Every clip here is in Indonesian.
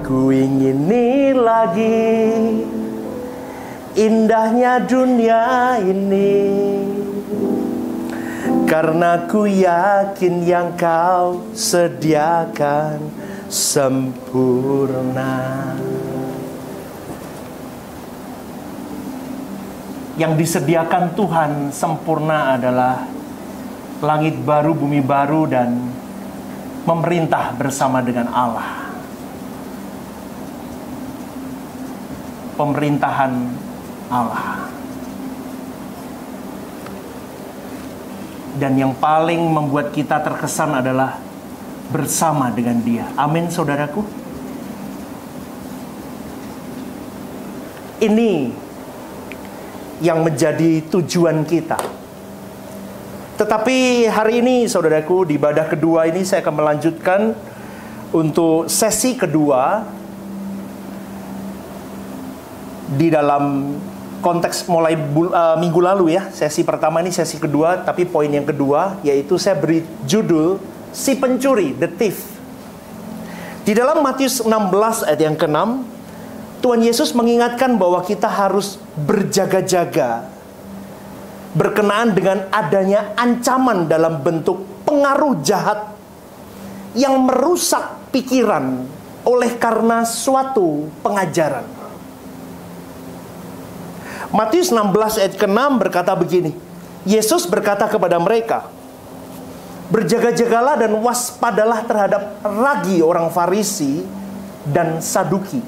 Ku ingini lagi indahnya dunia ini, karena ku yakin yang kau sediakan sempurna. Yang disediakan Tuhan sempurna adalah langit baru, bumi baru, dan memerintah bersama dengan Allah. Pemerintahan Allah. Dan yang paling membuat kita terkesan adalah bersama dengan Dia. Amin, saudaraku. Ini yang menjadi tujuan kita. Tetapi hari ini, saudaraku, di ibadah kedua ini saya akan melanjutkan untuk sesi kedua di dalam konteks mulai minggu lalu ya. Sesi pertama ini sesi kedua, tapi poin yang kedua yaitu saya beri judul si pencuri, the thief. Di dalam Matius 16 ayat yang ke-6, Tuhan Yesus mengingatkan bahwa kita harus berjaga-jaga berkenaan dengan adanya ancaman dalam bentuk pengaruh jahat yang merusak pikiran oleh karena suatu pengajaran. Matius 16 ayat ke-6 berkata begini. Yesus berkata kepada mereka, berjaga-jagalah dan waspadalah terhadap ragi orang Farisi dan Saduki.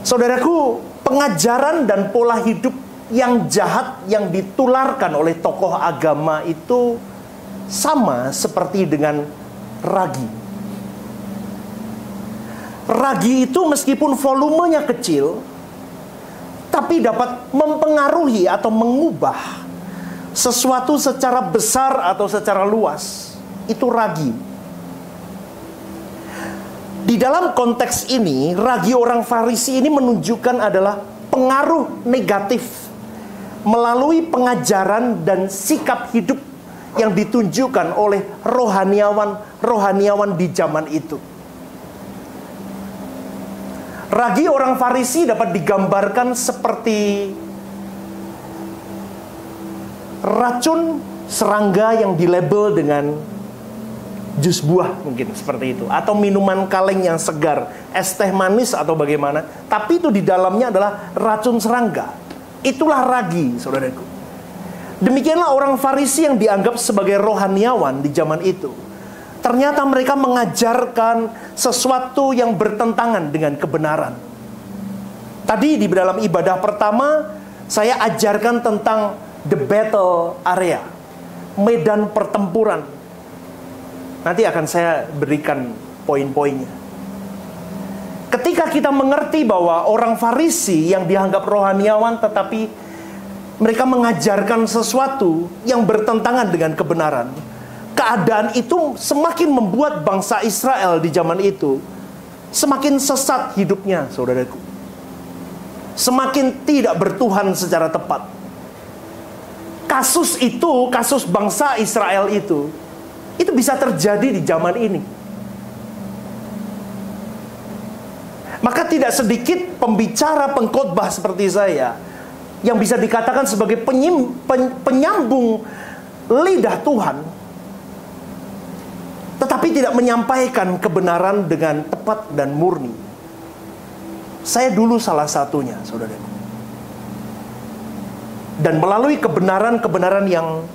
Saudaraku, pengajaran dan pola hidup yang jahat yang ditularkan oleh tokoh agama itu sama seperti dengan ragi. Ragi itu meskipun volumenya kecil, tapi dapat mempengaruhi atau mengubah sesuatu secara besar atau secara luas. Itu ragi. Di dalam konteks ini, ragi orang Farisi ini menunjukkan adalah pengaruh negatif melalui pengajaran dan sikap hidup yang ditunjukkan oleh rohaniawan di zaman itu. Ragi orang Farisi dapat digambarkan seperti racun serangga yang dilabel dengan jus buah, mungkin seperti itu, atau minuman kaleng yang segar, es teh manis atau bagaimana, tapi itu di dalamnya adalah racun serangga. Itulah ragi, saudaraku. Demikianlah orang Farisi yang dianggap sebagai rohaniawan di zaman itu. Ternyata mereka mengajarkan sesuatu yang bertentangan dengan kebenaran. Tadi di dalam ibadah pertama saya ajarkan tentang the battle area, medan pertempuran. Nanti akan saya berikan poin-poinnya. Ketika kita mengerti bahwa orang Farisi yang dianggap rohaniawan, tetapi mereka mengajarkan sesuatu yang bertentangan dengan kebenaran, keadaan itu semakin membuat bangsa Israel di zaman itu semakin sesat hidupnya, saudaraku. Semakin tidak bertuhan secara tepat. Kasus bangsa Israel itu bisa terjadi di zaman ini. Maka tidak sedikit pembicara, pengkhotbah seperti saya yang bisa dikatakan sebagai penyambung lidah Tuhan, tetapi tidak menyampaikan kebenaran dengan tepat dan murni. Saya dulu salah satunya, saudaraku. Dan melalui kebenaran-kebenaran yang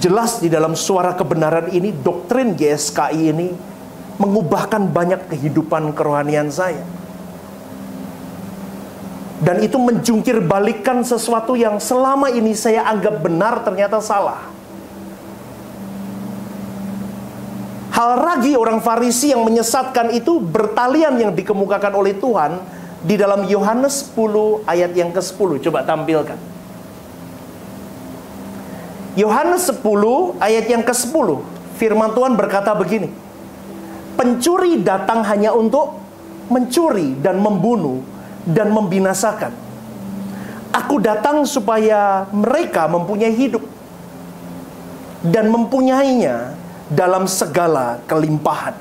jelas di dalam suara kebenaran ini, doktrin GSKI ini mengubahkan banyak kehidupan kerohanian saya. Dan itu menjungkir balikan sesuatu yang selama ini saya anggap benar ternyata salah. Hal ragi orang Farisi yang menyesatkan itu bertalian yang dikemukakan oleh Tuhan di dalam Yohanes 10 ayat yang ke-10. Coba tampilkan. Yohanes 10 ayat yang ke-10. Firman Tuhan berkata begini. Pencuri datang hanya untuk mencuri dan membunuh dan membinasakan. Aku datang supaya mereka mempunyai hidup dan mempunyainya dalam segala kelimpahan.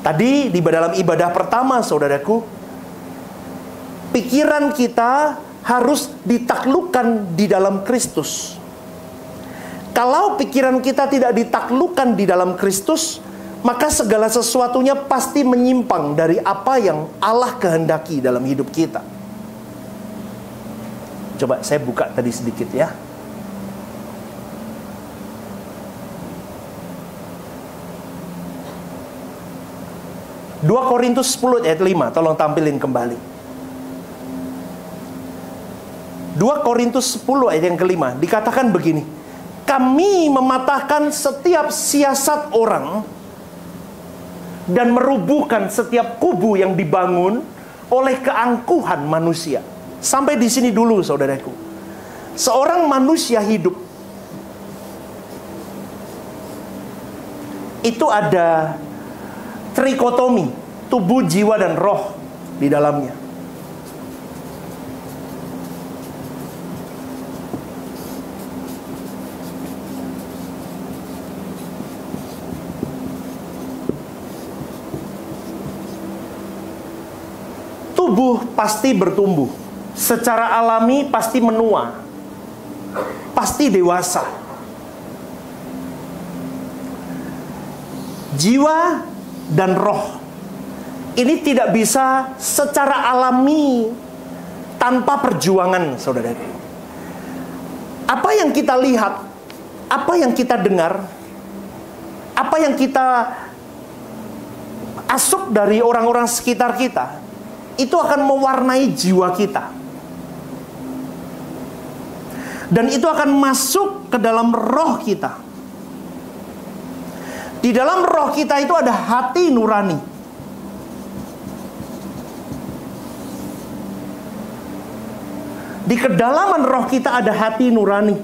Tadi di dalam ibadah pertama, saudaraku, pikiran kita harus ditaklukkan di dalam Kristus. Kalau pikiran kita tidak ditaklukkan di dalam Kristus, maka segala sesuatunya pasti menyimpang dari apa yang Allah kehendaki dalam hidup kita. Coba saya buka tadi sedikit ya. Dua Korintus 10 ayat 5, tolong tampilin kembali. 2 Korintus 10 ayat yang kelima, dikatakan begini: kami mematahkan setiap siasat orang dan merubuhkan setiap kubu yang dibangun oleh keangkuhan manusia. Sampai di sini dulu, saudaraku. Seorang manusia hidup itu ada trikotomi, tubuh, jiwa, dan roh di dalamnya. Tubuh pasti bertumbuh, secara alami pasti menua, pasti dewasa. Jiwa dan roh ini tidak bisa secara alami tanpa perjuangan, saudara. Apa yang kita lihat, apa yang kita dengar, apa yang kita asup dari orang-orang sekitar kita, itu akan mewarnai jiwa kita. Dan itu akan masuk ke dalam roh kita. Di dalam roh kita itu ada hati nurani. Di kedalaman roh kita ada hati nurani.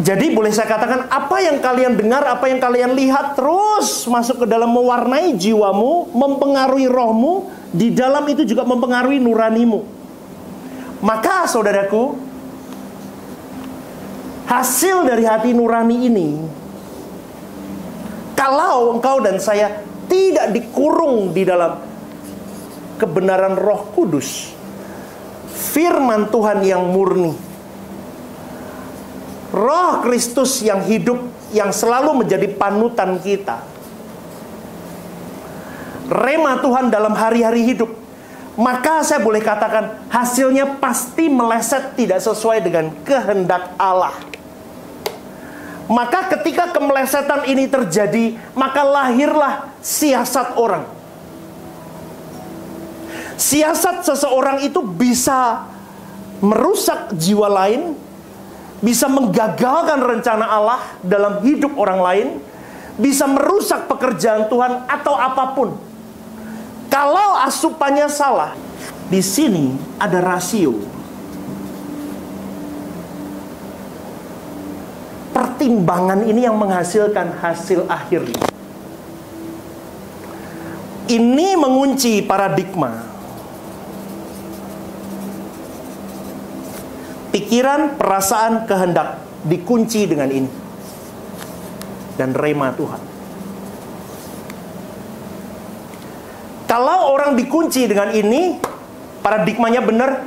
Jadi boleh saya katakan, apa yang kalian dengar, apa yang kalian lihat terus masuk ke dalam mewarnai jiwamu, mempengaruhi rohmu, di dalam itu juga mempengaruhi nuranimu. Maka saudaraku, hasil dari hati nurani ini, kalau engkau dan saya tidak dikurung di dalam kebenaran Roh Kudus, firman Tuhan yang murni, Roh Kristus yang hidup, yang selalu menjadi panutan kita, rema Tuhan dalam hari-hari hidup, maka saya boleh katakan hasilnya pasti meleset tidak sesuai dengan kehendak Allah. Maka ketika kemelesetan ini terjadi, maka lahirlah siasat orang. Siasat seseorang itu bisa merusak jiwa lain, bisa menggagalkan rencana Allah dalam hidup orang lain, bisa merusak pekerjaan Tuhan atau apapun. Kalau asupannya salah, di sini ada rasio. Pertimbangan ini yang menghasilkan hasil akhir. Ini mengunci paradigma. Pikiran, perasaan, kehendak dikunci dengan ini. Dan rema Tuhan. Kalau orang dikunci dengan ini, paradigmanya benar,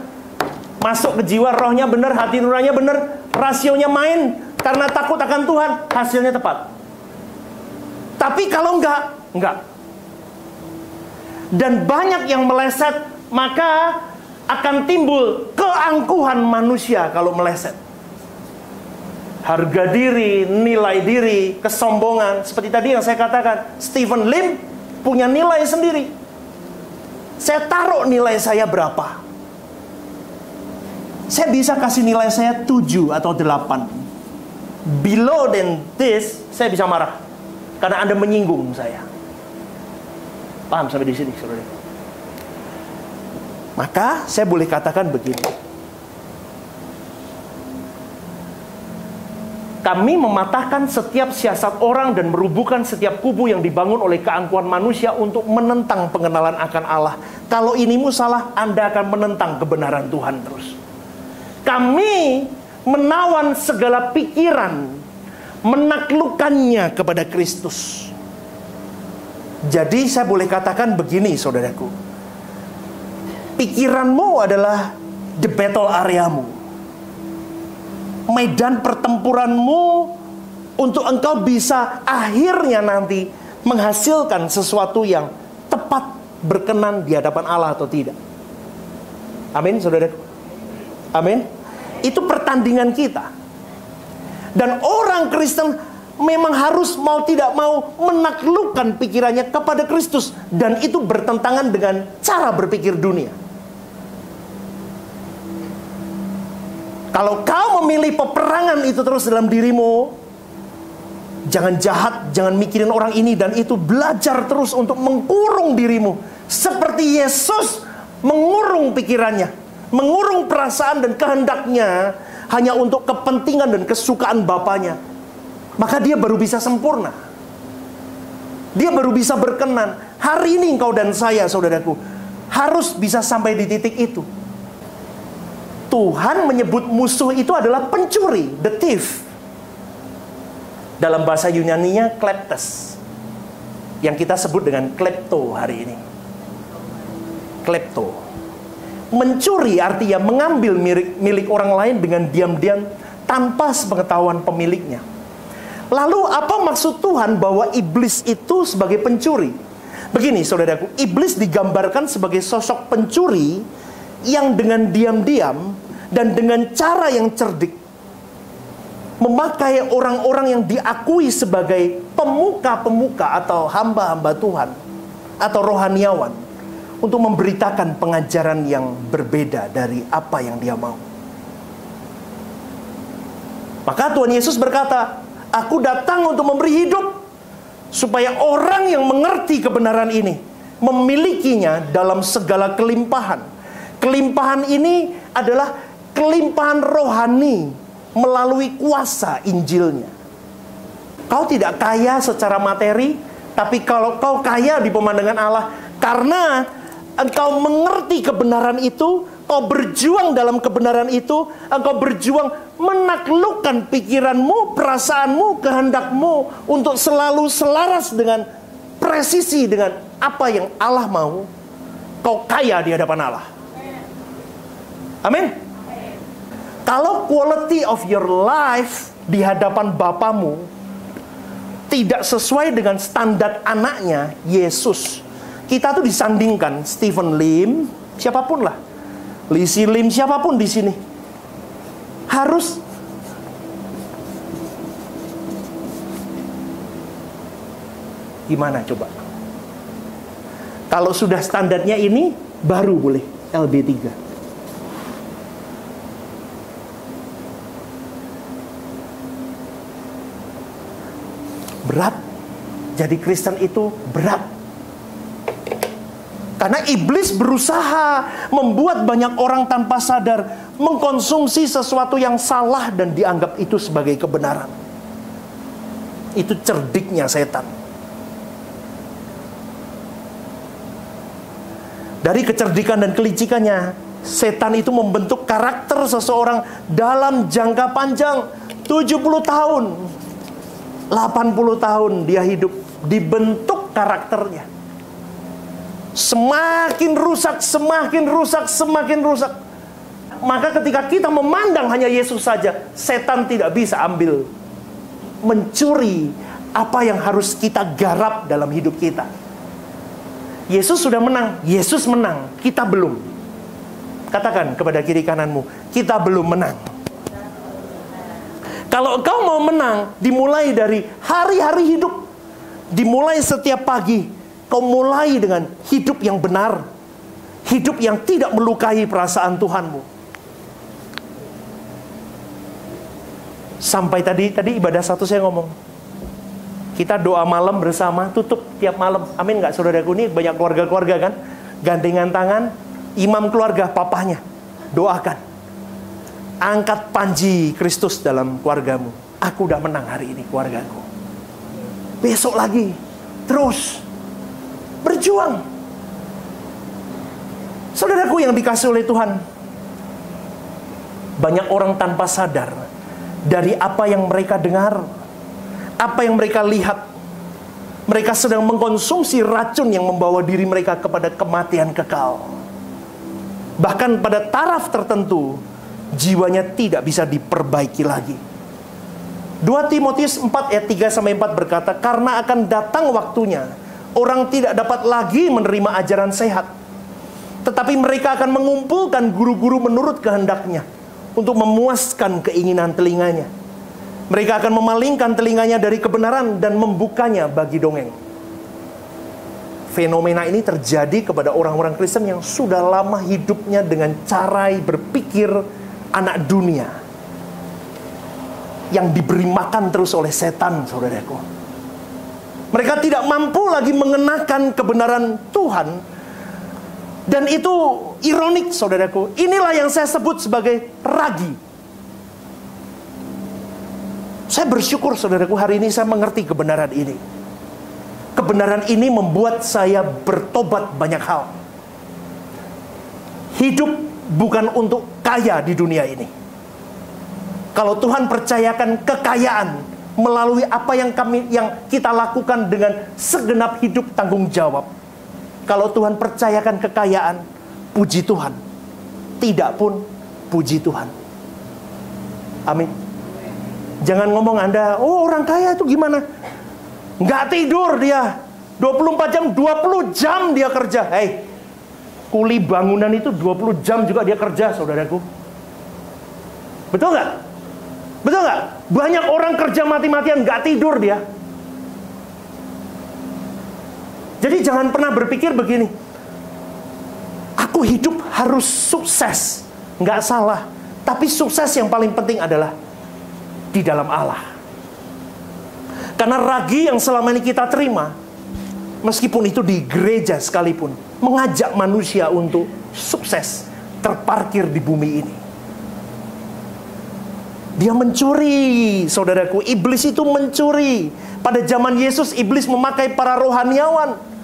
masuk ke jiwa, rohnya benar, hati nuraninya benar, rasionya main, karena takut akan Tuhan, hasilnya tepat. Tapi kalau enggak. Dan banyak yang meleset, maka akan timbul keangkuhan manusia kalau meleset. Harga diri, nilai diri, kesombongan. Seperti tadi yang saya katakan, Stephen Lim punya nilai sendiri. Saya taruh nilai saya berapa. Saya bisa kasih nilai saya 7 atau 8. Below than this, saya bisa marah. Karena Anda menyinggung saya. Paham sampai di sini, saudara? Maka saya boleh katakan begini. Kami mematahkan setiap siasat orang dan merubuhkan setiap kubu yang dibangun oleh keangkuhan manusia untuk menentang pengenalan akan Allah. Kalau inimu salah, Anda akan menentang kebenaran Tuhan terus. Kami menawan segala pikiran, menaklukkannya kepada Kristus. Jadi saya boleh katakan begini, saudaraku. Pikiranmu adalah the battle areamu. Medan pertempuranmu untuk engkau bisa akhirnya nanti menghasilkan sesuatu yang tepat berkenan di hadapan Allah atau tidak. Amin, saudaraku. Amin. Itu pertandingan kita. Dan orang Kristen memang harus mau tidak mau menaklukkan pikirannya kepada Kristus. Dan itu bertentangan dengan cara berpikir dunia. Kalau kau memilih peperangan itu terus dalam dirimu, jangan jahat, jangan mikirin orang ini dan itu. Belajar terus untuk mengurung dirimu. Seperti Yesus mengurung pikirannya, mengurung perasaan dan kehendaknya hanya untuk kepentingan dan kesukaan Bapaknya. Maka dia baru bisa sempurna. Dia baru bisa berkenan. Hari ini engkau dan saya, saudaraku, harus bisa sampai di titik itu. Tuhan menyebut musuh itu adalah pencuri, the thief. Dalam bahasa Yunaninya kleptes, yang kita sebut dengan klepto hari ini. Klepto. Mencuri artinya mengambil milik orang lain dengan diam-diam tanpa sepengetahuan pemiliknya. Lalu apa maksud Tuhan bahwa iblis itu sebagai pencuri? Begini saudaraku, iblis digambarkan sebagai sosok pencuri yang dengan diam-diam dan dengan cara yang cerdik memakai orang-orang yang diakui sebagai pemuka-pemuka atau hamba-hamba Tuhan atau rohaniawan untuk memberitakan pengajaran yang berbeda dari apa yang dia mau. Maka Tuhan Yesus berkata, aku datang untuk memberi hidup supaya orang yang mengerti kebenaran ini memilikinya dalam segala kelimpahan. Kelimpahan ini adalah kelimpahan rohani melalui kuasa Injilnya. Kau tidak kaya secara materi, tapi kalau kau kaya di pemandangan Allah, karena engkau mengerti kebenaran itu, kau berjuang dalam kebenaran itu, engkau berjuang menaklukkan pikiranmu, perasaanmu, kehendakmu untuk selalu selaras dengan presisi dengan apa yang Allah mau. Kau kaya di hadapan Allah. Amin. Kalau quality of your life di hadapan Bapamu tidak sesuai dengan standar anaknya, Yesus. Kita tuh disandingkan Stephen Lim, siapapun lah, Lizzie Lim, siapapun di sini harus gimana coba? Kalau sudah standarnya ini baru boleh LB3. Berat. Jadi Kristen itu berat. Karena iblis berusaha membuat banyak orang tanpa sadar mengkonsumsi sesuatu yang salah dan dianggap itu sebagai kebenaran. Itu cerdiknya setan. Dari kecerdikan dan kelicikannya, setan itu membentuk karakter seseorang dalam jangka panjang 70 tahun. 80 tahun dia hidup, dibentuk karakternya. Semakin rusak, semakin rusak, semakin rusak. Maka ketika kita memandang hanya Yesus saja, setan tidak bisa ambil, mencuri apa yang harus kita garap dalam hidup kita. Yesus sudah menang, Yesus menang, kita belum. Katakan kepada kiri kananmu, kita belum menang. Kalau engkau mau menang, dimulai dari hari-hari hidup. Dimulai setiap pagi, kau mulai dengan hidup yang benar. Hidup yang tidak melukai perasaan Tuhanmu. Sampai tadi ibadah satu saya ngomong, kita doa malam bersama, tutup tiap malam. Amin gak saudaraku? Ini banyak keluarga-keluarga kan, gandengan tangan, imam keluarga, papahnya, doakan. Angkat panji Kristus dalam keluargamu. Aku udah menang hari ini keluargaku. Besok lagi, terus berjuang. Saudaraku yang dikasih oleh Tuhan, banyak orang tanpa sadar dari apa yang mereka dengar, apa yang mereka lihat, Mereka sedang mengkonsumsi racun yang membawa diri mereka kepada kematian kekal. Bahkan pada taraf tertentu, jiwanya tidak bisa diperbaiki lagi. 2 Timotius 4 ayat 3-4 berkata, karena akan datang waktunya, orang tidak dapat lagi menerima ajaran sehat. Tetapi mereka akan mengumpulkan guru-guru menurut kehendaknya, untuk memuaskan keinginan telinganya. Mereka akan memalingkan telinganya dari kebenaran dan membukanya bagi dongeng. Fenomena ini terjadi kepada orang-orang Kristen yang sudah lama hidupnya dengan cara berpikir anak dunia, yang diberi makan terus oleh setan, saudaraku. Mereka tidak mampu lagi mengenakan kebenaran Tuhan. Dan itu ironik, saudaraku. Inilah yang saya sebut sebagai ragi. Saya bersyukur, saudaraku, hari ini saya mengerti kebenaran ini. Kebenaran ini membuat saya bertobat banyak hal. Hidup bukan untuk kaya di dunia ini. Kalau Tuhan percayakan kekayaan melalui apa yang kita lakukan dengan segenap hidup tanggung jawab. Kalau Tuhan percayakan kekayaan, puji Tuhan. Tidak pun, puji Tuhan. Amin. Jangan ngomong Anda, oh orang kaya itu gimana? Nggak tidur dia. 24 jam, 20 jam dia kerja. Hei, kuli bangunan itu 20 jam juga dia kerja, saudaraku. Betul nggak? Betul nggak? Banyak orang kerja mati-matian, nggak tidur dia. Jadi jangan pernah berpikir begini, aku hidup harus sukses. Nggak salah. Tapi sukses yang paling penting adalah di dalam Allah. Karena ragi yang selama ini kita terima, meskipun itu di gereja sekalipun, mengajak manusia untuk sukses, terparkir di bumi ini. Dia mencuri, saudaraku. Iblis itu mencuri. Pada zaman Yesus, iblis memakai para rohaniawan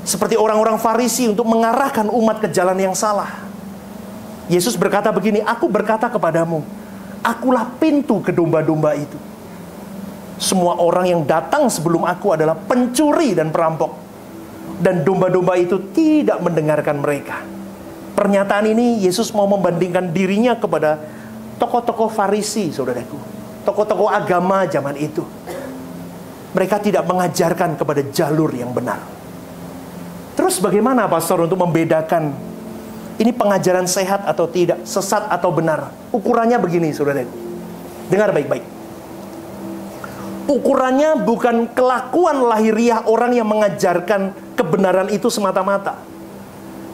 seperti orang-orang Farisi untuk mengarahkan umat ke jalan yang salah. Yesus berkata begini, aku berkata kepadamu, akulah pintu ke domba-domba itu. Semua orang yang datang sebelum aku adalah pencuri dan perampok, dan domba-domba itu tidak mendengarkan mereka. Pernyataan ini Yesus mau membandingkan dirinya kepada tokoh-tokoh Farisi, saudaraku. Tokoh-tokoh agama zaman itu. Mereka tidak mengajarkan kepada jalur yang benar. Terus bagaimana, pastor, untuk membedakan ini pengajaran sehat atau tidak, sesat atau benar? Ukurannya begini, saudaraku. Dengar baik-baik. Ukurannya bukan kelakuan lahiriah orang yang mengajarkan kebenaran itu semata-mata,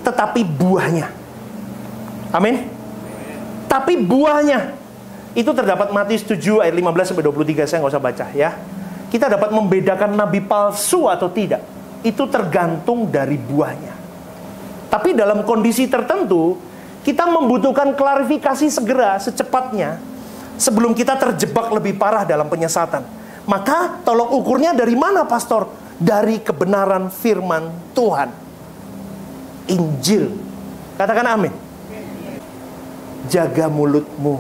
tetapi buahnya. Amin. Tapi buahnya itu terdapat Matius 7 ayat 15-23. Saya nggak usah baca ya. Kita dapat membedakan nabi palsu atau tidak, itu tergantung dari buahnya. Tapi dalam kondisi tertentu, kita membutuhkan klarifikasi segera, secepatnya, sebelum kita terjebak lebih parah dalam penyesatan. Maka tolok ukurnya dari mana, pastor? Dari kebenaran firman Tuhan, Injil. Katakan amin. Jaga mulutmu.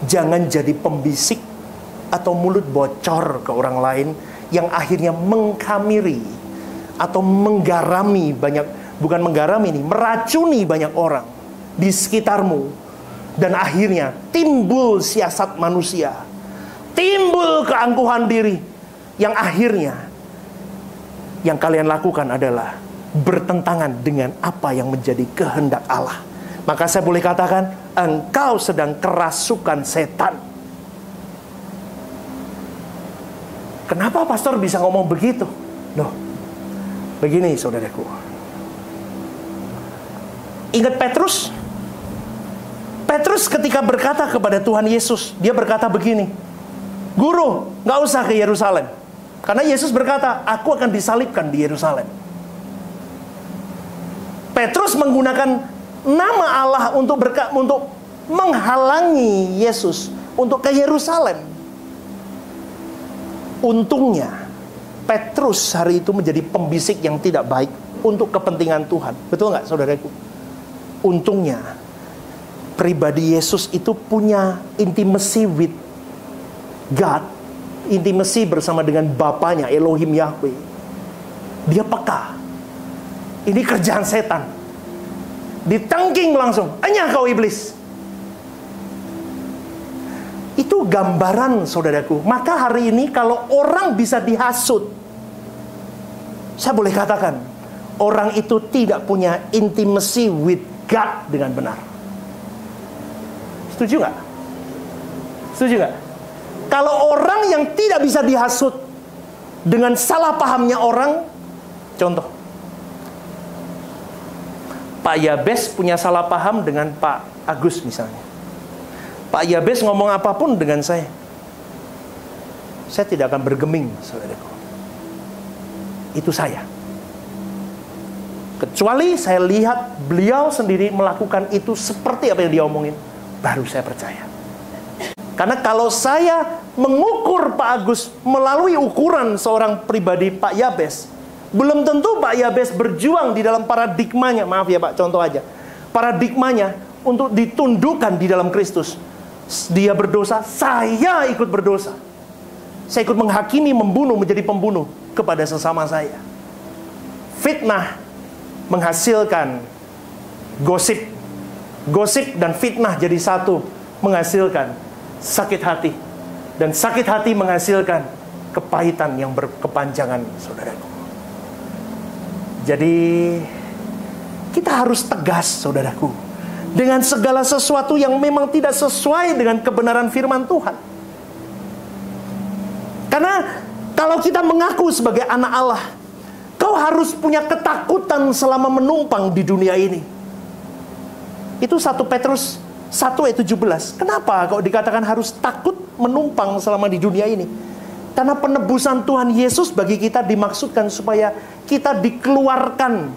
Jangan jadi pembisik atau mulut bocor ke orang lain yang akhirnya mengkamiri atau menggarami bukan menggarami ini, meracuni banyak orang di sekitarmu. Dan akhirnya timbul siasat manusia, timbul keangkuhan diri, yang akhirnya yang kalian lakukan adalah bertentangan dengan apa yang menjadi kehendak Allah. Maka saya boleh katakan, engkau sedang kerasukan setan. Kenapa pastor bisa ngomong begitu? Loh, begini saudaraku. Ingat Petrus? Petrus ketika berkata kepada Tuhan Yesus, dia berkata begini, Guru, gak usah ke Yerusalem. Karena Yesus berkata, aku akan disalibkan di Yerusalem. Petrus menggunakan nama Allah untuk menghalangi Yesus untuk ke Yerusalem. Untungnya Petrus hari itu menjadi pembisik yang tidak baik untuk kepentingan Tuhan. Betul gak saudaraku? Untungnya pribadi Yesus itu punya intimacy with God intimasi bersama dengan Bapaknya, Elohim Yahweh, dia peka. Ini kerjaan setan. Ditengking langsung, "Anyah kau iblis." Itu gambaran, saudaraku. Maka hari ini kalau orang bisa dihasut, saya boleh katakan, orang itu tidak punya intimacy with God dengan benar. Setuju nggak? Setuju nggak? Kalau orang yang tidak bisa dihasut dengan salah pahamnya orang, contoh, Pak Yabes punya salah paham dengan Pak Agus misalnya. Pak Yabes ngomong apapun dengan saya tidak akan bergeming, saudaraku. Itu saya. Kecuali saya lihat beliau sendiri melakukan itu seperti apa yang dia omongin, baru saya percaya. Karena kalau saya mengukur Pak Agus melalui ukuran seorang pribadi Pak Yabes, belum tentu Pak Yabes berjuang di dalam paradigmanya. Maaf ya Pak, contoh aja. Paradigmanya untuk ditundukkan di dalam Kristus. Dia berdosa, saya ikut berdosa. Saya ikut menghakimi, membunuh, menjadi pembunuh kepada sesama saya. Fitnah menghasilkan gosip. Gosip dan fitnah jadi satu, menghasilkan sakit hati. Dan sakit hati menghasilkan kepahitan yang berkepanjangan, saudaraku. Jadi kita harus tegas, saudaraku, dengan segala sesuatu yang memang tidak sesuai dengan kebenaran firman Tuhan. Karena kalau kita mengaku sebagai anak Allah, kau harus punya ketakutan selama menumpang di dunia ini. Itu 1 Petrus 1 ayat 17. Kenapa kok dikatakan harus takut menumpang selama di dunia ini? Karena penebusan Tuhan Yesus bagi kita dimaksudkan supaya kita dikeluarkan,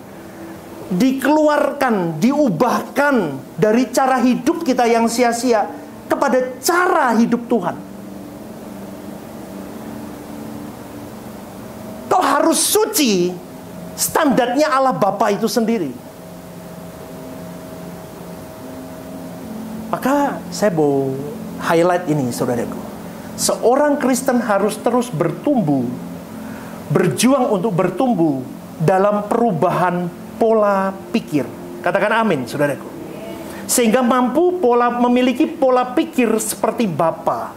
diubahkan dari cara hidup kita yang sia-sia kepada cara hidup Tuhan. Kau harus suci, standarnya Allah Bapa itu sendiri. Maka saya mau highlight ini, saudaraku. Seorang Kristen harus terus bertumbuh, berjuang untuk bertumbuh dalam perubahan pola pikir. Katakan amin, saudaraku. Sehingga mampu memiliki pola pikir seperti Bapa.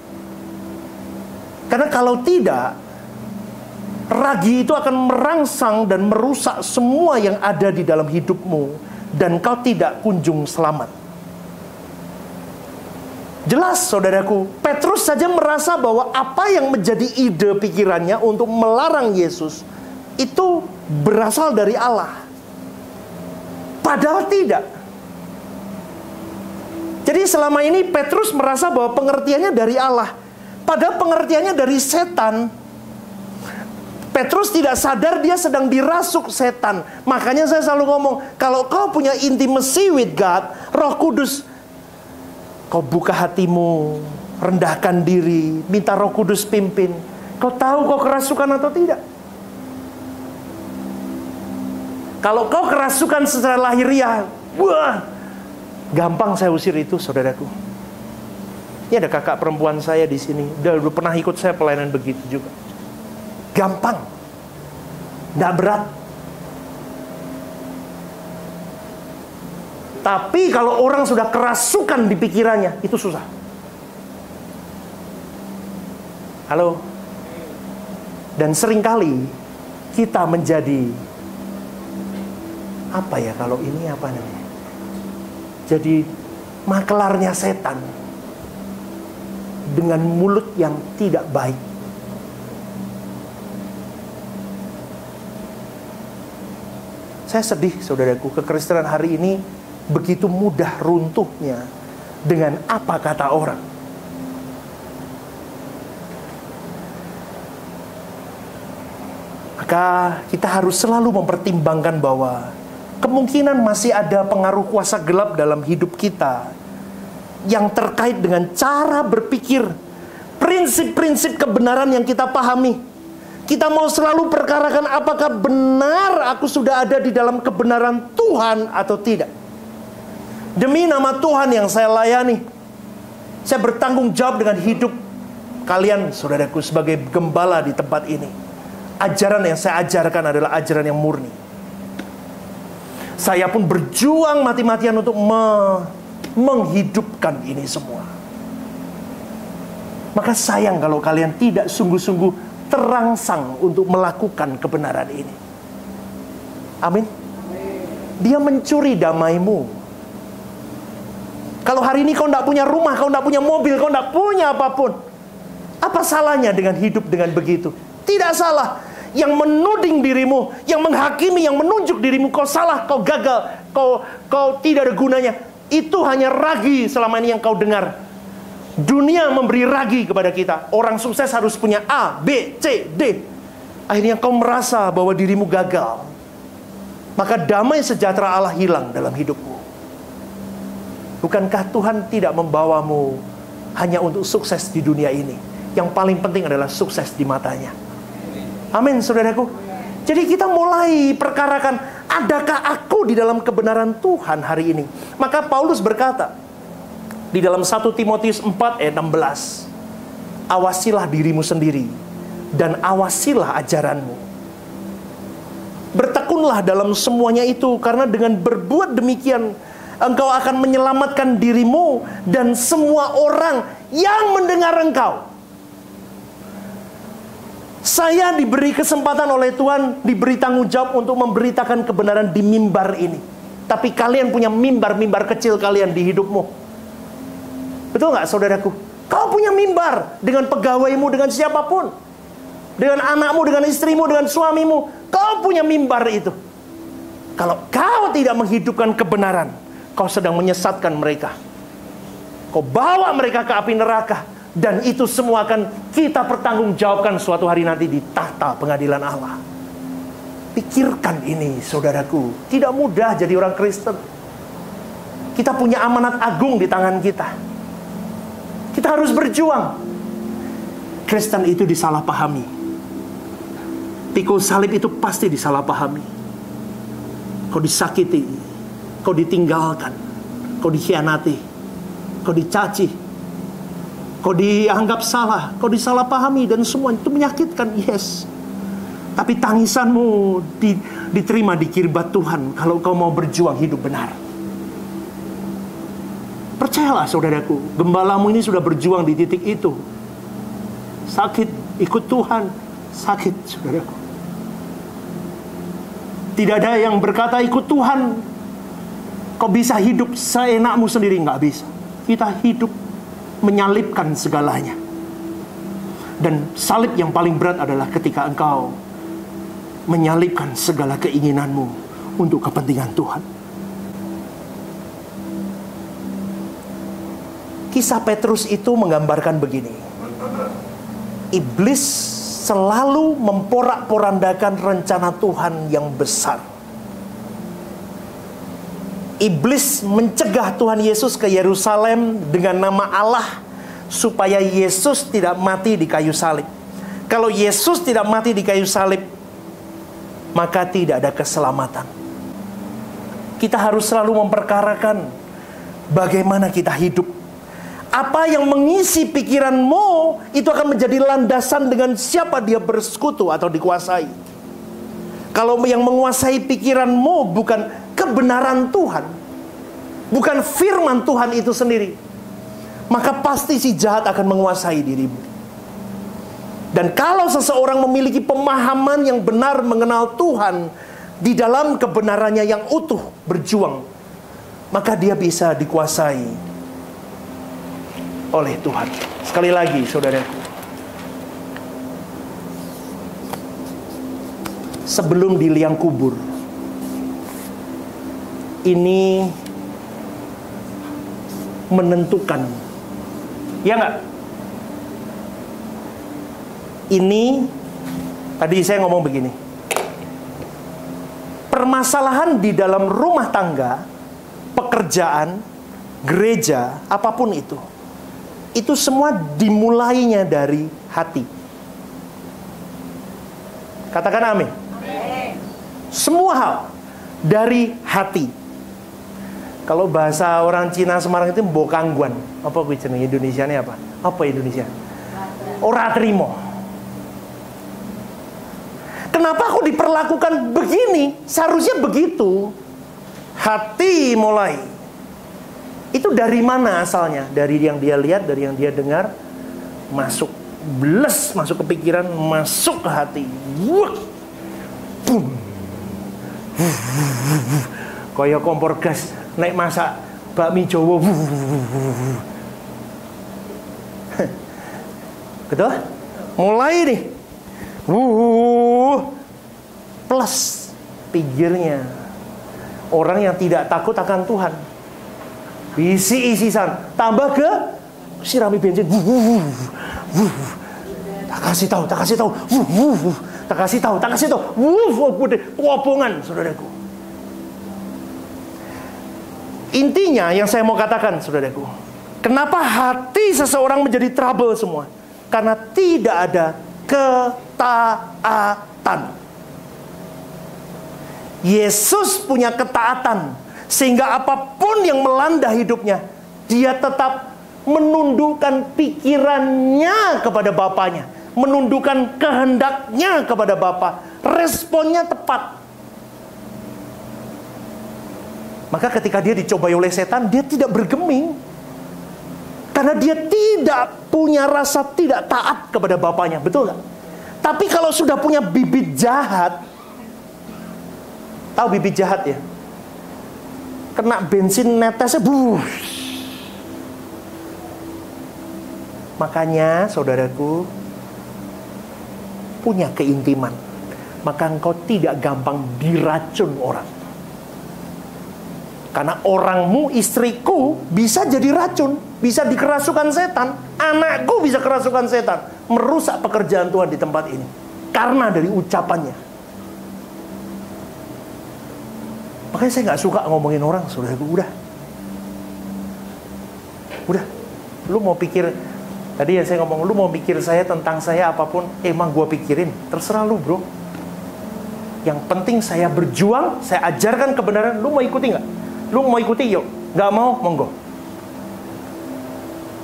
Karena kalau tidak, ragi itu akan merangsang dan merusak semua yang ada di dalam hidupmu, dan kau tidak kunjung selamat. Jelas, saudaraku, Petrus saja merasa bahwa apa yang menjadi ide pikirannya untuk melarang Yesus itu berasal dari Allah. Padahal tidak. Jadi selama ini Petrus merasa bahwa pengertiannya dari Allah, padahal pengertiannya dari setan. Petrus tidak sadar dia sedang dirasuk setan. Makanya saya selalu ngomong, kalau kau punya intimacy with God, Roh Kudus, kau buka hatimu, rendahkan diri, minta Roh Kudus pimpin. Kau tahu kau kerasukan atau tidak? Kalau kau kerasukan secara lahiriah, wah, gampang saya usir itu, saudaraku. Ini ada kakak perempuan saya di sini, udah pernah ikut saya pelayanan begitu juga. Gampang, nggak berat. Tapi kalau orang sudah kerasukan di pikirannya, itu susah. Halo? Dan seringkali kita menjadi, apa ya kalau ini apa namanya? Jadi makelarnya setan dengan mulut yang tidak baik. Saya sedih, saudaraku, kekristenan hari ini begitu mudah runtuhnya dengan apa kata orang. Maka kita harus selalu mempertimbangkan bahwa kemungkinan masih ada pengaruh kuasa gelap dalam hidup kita yang terkait dengan cara berpikir, prinsip-prinsip kebenaran yang kita pahami. Kita mau selalu perkarakan apakah benar aku sudah ada di dalam kebenaran Tuhan atau tidak. Demi nama Tuhan yang saya layani, saya bertanggung jawab dengan hidup Kalian, saudaraku, sebagai gembala di tempat ini, ajaran yang saya ajarkan adalah ajaran yang murni. Saya pun berjuang mati-matian untuk menghidupkan ini semua. Maka sayang kalau kalian tidak sungguh-sungguh terangsang untuk melakukan kebenaran ini. Amin. Dia mencuri damaimu. Kalau hari ini kau tidak punya rumah, kau tidak punya mobil, kau tidak punya apapun, apa salahnya dengan hidup dengan begitu? Tidak salah. Yang menuding dirimu, yang menghakimi, yang menunjuk dirimu, kau salah, kau gagal, kau tidak ada gunanya. Itu hanya ragi selama ini yang kau dengar. Dunia memberi ragi kepada kita. Orang sukses harus punya A, B, C, D. Akhirnya kau merasa bahwa dirimu gagal. Maka damai sejahtera Allah hilang dalam hidupmu. Bukankah Tuhan tidak membawamu hanya untuk sukses di dunia ini? Yang paling penting adalah sukses di matanya. Amin, saudaraku. Jadi kita mulai perkarakan, adakah aku di dalam kebenaran Tuhan hari ini? Maka Paulus berkata di dalam 1 Timotius 4 ayat 16, awasilah dirimu sendiri dan awasilah ajaranmu. Bertekunlah dalam semuanya itu, karena dengan berbuat demikian engkau akan menyelamatkan dirimu dan semua orang yang mendengar engkau. Saya diberi kesempatan oleh Tuhan, diberi tanggung jawab untuk memberitakan kebenaran di mimbar ini. Tapi kalian punya mimbar-mimbar kecil kalian di hidupmu. Betul nggak, saudaraku? Kau punya mimbar dengan pegawaimu, dengan siapapun, dengan anakmu, dengan istrimu, dengan suamimu. Kau punya mimbar itu. Kalau kau tidak menghidupkan kebenaran, kau sedang menyesatkan mereka. Kau bawa mereka ke api neraka. Dan itu semua akan kita pertanggungjawabkan suatu hari nanti di tahta pengadilan Allah. Pikirkan ini, saudaraku. Tidak mudah jadi orang Kristen. Kita punya amanat agung di tangan kita. Kita harus berjuang. Kristen itu disalahpahami. Pikul salib itu pasti disalahpahami. Kau disakiti, kau ditinggalkan, kau dikhianati, kau dicaci, kau dianggap salah, kau disalahpahami, dan semua itu menyakitkan, yes. Tapi tangisanmu diterima di kirbat Tuhan kalau kau mau berjuang hidup benar. Percayalah, saudaraku, gembalamu ini sudah berjuang di titik itu. Sakit, ikut Tuhan, sakit, saudaraku. Tidak ada yang berkata ikut Tuhan kau bisa hidup seenakmu sendiri, nggak bisa. Kita hidup menyalibkan segalanya. Dan salib yang paling berat adalah ketika engkau menyalibkan segala keinginanmu untuk kepentingan Tuhan. Kisah Petrus itu menggambarkan begini. Iblis selalu memporak-porandakan rencana Tuhan yang besar. Iblis mencegah Tuhan Yesus ke Yerusalem dengan nama Allah supaya Yesus tidak mati di kayu salib. Kalau Yesus tidak mati di kayu salib, maka tidak ada keselamatan. Kita harus selalu memperkarakan bagaimana kita hidup. Apa yang mengisi pikiranmu itu akan menjadi landasan dengan siapa dia bersekutu atau dikuasai. Kalau yang menguasai pikiranmu bukan kebenaran Tuhan, bukan firman Tuhan itu sendiri, maka pasti si jahat akan menguasai dirimu. Dan kalau seseorang memiliki pemahaman yang benar mengenal Tuhan, di dalam kebenarannya yang utuh berjuang, maka dia bisa dikuasai oleh Tuhan. Sekali lagi, saudaraku, sebelum di liang kubur, ini menentukan, ya nggak? Ini tadi saya ngomong begini, permasalahan di dalam rumah tangga, pekerjaan, gereja, apapun itu semua dimulainya dari hati. Katakan amin. Semua hal dari hati. Kalau bahasa orang Cina Semarang itu bokangguan. Apa jeneng Indonesia ini apa? Apa Indonesia? ora trimo. Kenapa aku diperlakukan begini? Seharusnya begitu. Hati mulai. Itu dari mana asalnya? Dari yang dia lihat, dari yang dia dengar, masuk, bles, masuk ke pikiran, masuk ke hati. Wah. Boom. Kayak kompor gas naik masak bakmi Jawa. Betul? Mulai nih. Plus pikirnya. Orang yang tidak takut akan Tuhan. Isi-isisan. Tambah ke sirami bensin. Tak kasih tahu. Tak kasih tahu. Wobongan, saudaraku. Intinya yang saya mau katakan, saudaraku. Kenapa hati seseorang menjadi trouble semua? Karena tidak ada ketaatan. Yesus punya ketaatan, sehingga apapun yang melanda hidupnya, dia tetap menundukkan pikirannya kepada Bapaknya, menundukkan kehendaknya kepada Bapa. Responnya tepat. Maka ketika dia dicobai oleh setan, dia tidak bergeming. Karena dia tidak punya rasa tidak taat kepada Bapaknya. Betul gak? Tapi kalau sudah punya bibit jahat, tahu bibit jahat ya? Kena bensin netesnya, Makanya saudaraku, punya keintiman, maka engkau tidak gampang diracun orang. Karena orangmu, istriku bisa jadi racun, bisa dikerasukan setan, anakku bisa kerasukan setan, merusak pekerjaan Tuhan di tempat ini karena dari ucapannya. Makanya saya nggak suka ngomongin orang, saudaraku. Udah, lu mau pikir tadi yang saya ngomong, lu mau pikir saya tentang saya apapun, emang gua pikirin, terserah lu, bro. Yang penting saya berjuang, saya ajarkan kebenaran. Lu mau ikuti nggak? Lu mau ikuti, yuk. Nggak mau, monggo.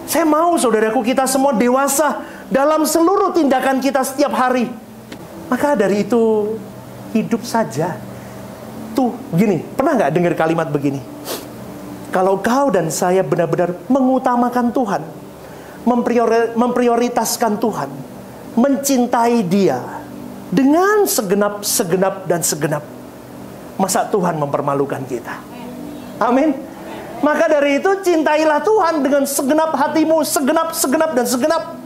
Saya mau, saudaraku, kita semua dewasa dalam seluruh tindakan kita setiap hari. Maka dari itu, hidup saja. Tuh, gini, pernah nggak dengar kalimat begini? Kalau kau dan saya benar-benar mengutamakan Tuhan, memprioritaskan Tuhan, mencintai Dia dengan segenap dan segenap, masa Tuhan mempermalukan kita? Amin. Maka dari itu cintailah Tuhan dengan segenap hatimu, segenap dan segenap.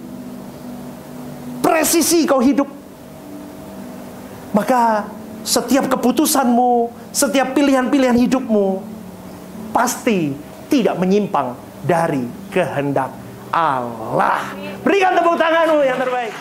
Presisi kau hidup. Maka setiap keputusanmu, setiap pilihan-pilihan hidupmu pasti tidak menyimpang dari kehendak Allah. Berikan tepuk tanganmu yang terbaik.